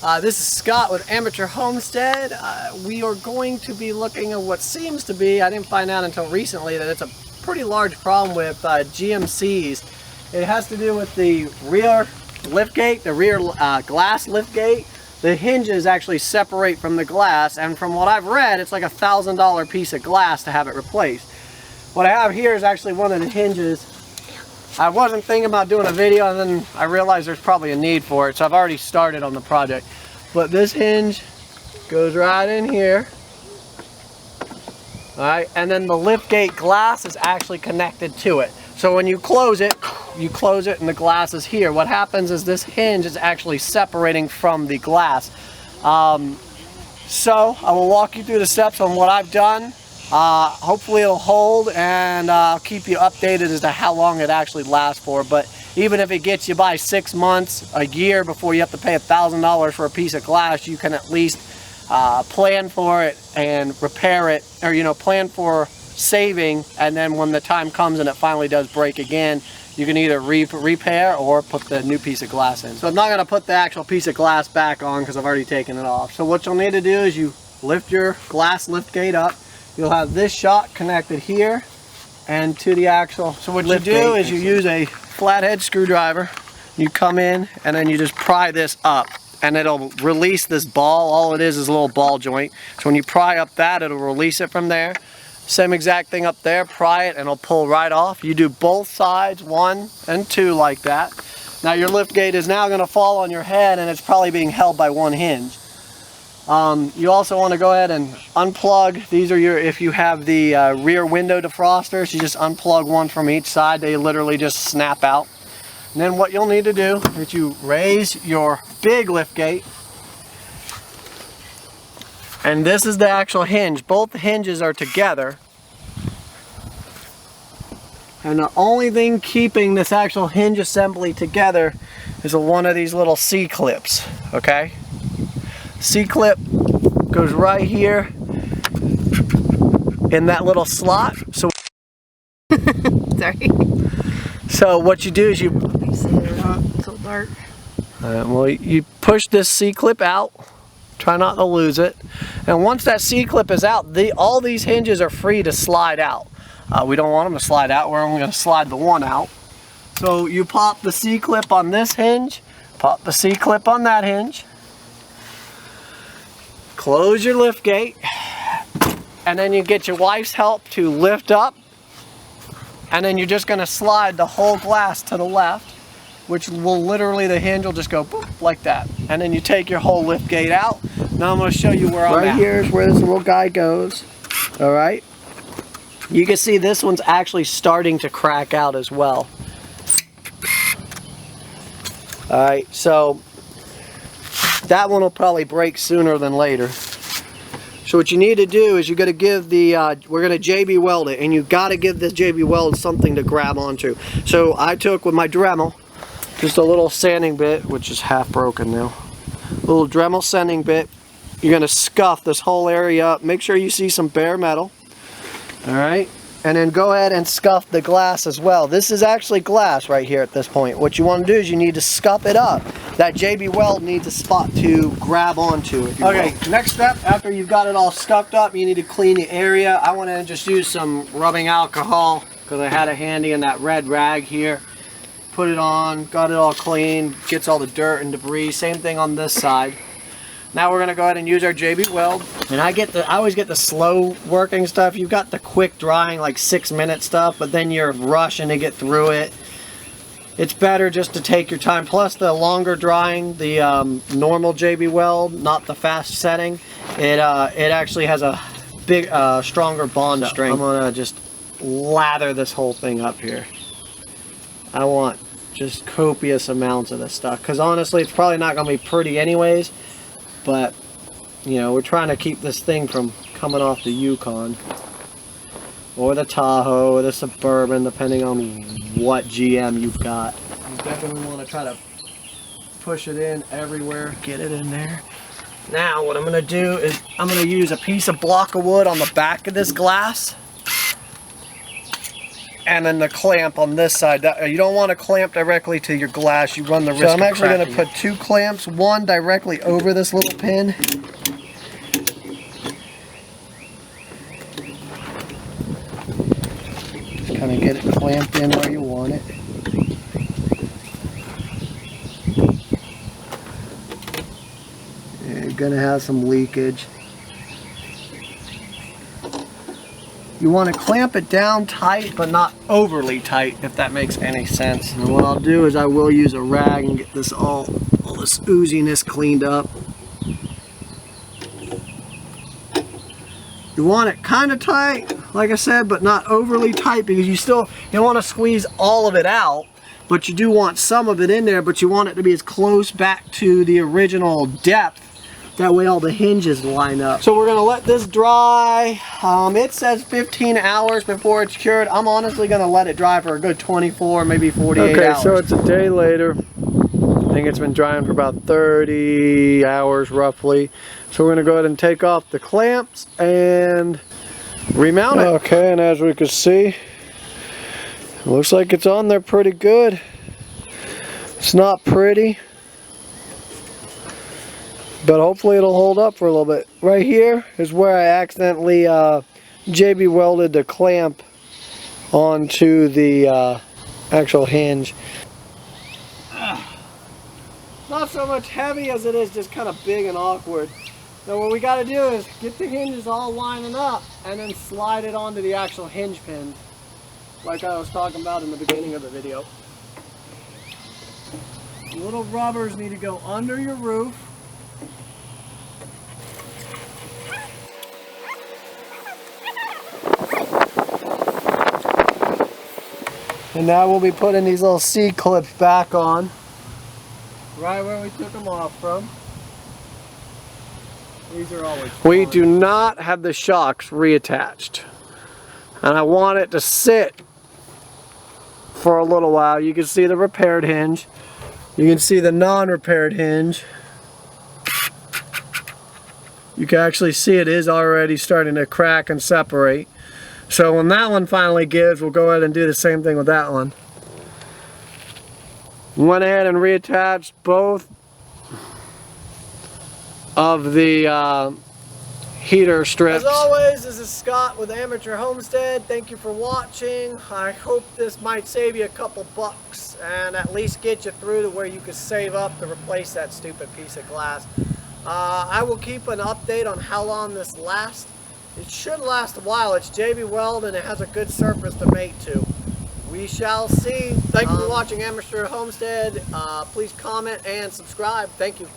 This is Scott with Amateur Homestead. We are going to be looking at what seems to be, I didn't find out until recently, that it's a pretty large problem with GMCs. It has to do with the rear liftgate, the rear glass liftgate. The hinges actually separate from the glass, and from what I've read, it's like $1,000 piece of glass to have it replaced. What I have here is actually one of the hinges. I wasn't thinking about doing a video, and then I realized there's probably a need for it, so I've already started on the project. But this hinge goes right in here. Alright, and then the liftgate glass is actually connected to it. So when you close it and the glass is here. What happens is this hinge is actually separating from the glass. So I will walk you through the steps on what I've done. Hopefully it'll hold, and I'll keep you updated as to how long it actually lasts for. But even if it gets you by 6 months, a year before you have to pay $1,000 for a piece of glass, you can at least plan for it and repair it, or plan for saving, and then when the time comes and it finally does break again, you can either repair or put the new piece of glass in. So I'm not going to put the actual piece of glass back on because I've already taken it off. So what you'll need to do is you lift your glass lift gate up. You'll have this shot connected here and to the actual. So what you do is you use a flathead screwdriver. You come in and then you just pry this up, and it'll release this ball. All it is a little ball joint. So when you pry up that, it'll release it from there. Same exact thing up there. Pry it and it'll pull right off. You do both sides, 1 and 2, like that. Now your lift gate is now going to fall on your head, and it's probably being held by one hinge. You also want to go ahead and unplug. These are your, if you have the rear window defrosters, you just unplug one from each side. They literally just snap out. And then what you'll need to do is you raise your big lift gate, and this is the actual hinge. Both hinges are together, and the only thing keeping this actual hinge assembly together is one of these little C-clips. Okay, C-clip goes right here in that little slot. So sorry. So what you do is you So dark. well, you push this C-clip out. Try not to lose it. And once that C-clip is out, all these hinges are free to slide out. We don't want them to slide out. We're only going to slide the one out. So you pop the C-clip on this hinge, pop the C-clip on that hinge, close your lift gate, and then you get your wife's help to lift up, and then you're just going to slide the whole glass to the left, which will literally, the hinge will just go boop, like that. And then you take your whole lift gate out. Now I'm going to show you where I'm at. Right here is where this little guy goes. All right. You can see this one's actually starting to crack out as well. All right, so that one will probably break sooner than later. So what you need to do is you got to give the, we're going to JB weld it, and you got to give this JB weld something to grab onto. So I took with my Dremel, just a little sanding bit, which is half broken now. A little Dremel sanding bit. You're going to scuff this whole area up. Make sure you see some bare metal. Alright. And then go ahead and scuff the glass as well. This is actually glass right here at this point. What you want to do is you need to scuff it up. That JB weld needs a spot to grab onto. Okay, next step, after you've got it all scuffed up, you need to clean the area. I want to just use some rubbing alcohol because I had it handy in that red rag here. Put it on, got it all clean, gets all the dirt and debris. Same thing on this side. Now we're gonna go ahead and use our JB weld. And I always get the slow working stuff. You've got the quick drying, like 6-minute stuff, but then you're rushing to get through it. It's better just to take your time. Plus the longer drying, the normal JB weld, not the fast setting, it actually has a big, stronger bond strength. I'm gonna just lather this whole thing up here. I want just copious amounts of this stuff, because honestly it's probably not going to be pretty anyways, but we're trying to keep this thing from coming off the Yukon or the Tahoe or the Suburban, depending on what GM you've got. You definitely want to try to push it in everywhere, get it in there. Now what I'm going to do is I'm going to use a piece of block of wood on the back of this glass, and then the clamp on this side. You don't want to clamp directly to your glass. You run the risk of cracking. So I'm actually going to put 2 clamps, one directly over this little pin. Just kind of get it clamped in where you want it. You're going to have some leakage. You want to clamp it down tight, but not overly tight, if that makes any sense. And what I'll do is I will use a rag and get this all this ooziness cleaned up. You want it kind of tight, like I said, but not overly tight, because you don't want to squeeze all of it out, but you do want some of it in there, but you want it to be as close back to the original depth. That way all the hinges line up. So we're gonna let this dry. It says 15 hours before it's cured. I'm honestly gonna let it dry for a good 24, maybe 48 hours. Okay, so it's a day later. I think it's been drying for about 30 hours roughly. So we're gonna go ahead and take off the clamps and remount it. Okay, and as we can see, it looks like it's on there pretty good. It's not pretty, but hopefully it'll hold up for a little bit. Right here is where I accidentally JB welded the clamp onto the actual hinge. Not so much heavy as it is just kind of big and awkward. So what we got to do is get the hinges all lining up and then slide it onto the actual hinge pin, like I was talking about in the beginning of the video. The little rubbers need to go under your roof. And now we'll be putting these little C-clips back on, right where we took them off from. These are always fun. We do not have the shocks reattached. And I want it to sit for a little while. You can see the repaired hinge. You can see the non-repaired hinge. You can actually see it is already starting to crack and separate. So when that one finally gives, we'll go ahead and do the same thing with that one. Went ahead and reattached both of the heater strips. As always, this is Scott with Amateur Homestead. Thank you for watching. I hope this might save you a couple bucks and at least get you through to where you can save up to replace that stupid piece of glass. I will keep an update on how long this lasts. It should last a while. It's JB Weld and it has a good surface to mate to. We shall see. Thank you for watching Amateur Homestead. Please comment and subscribe. Thank you.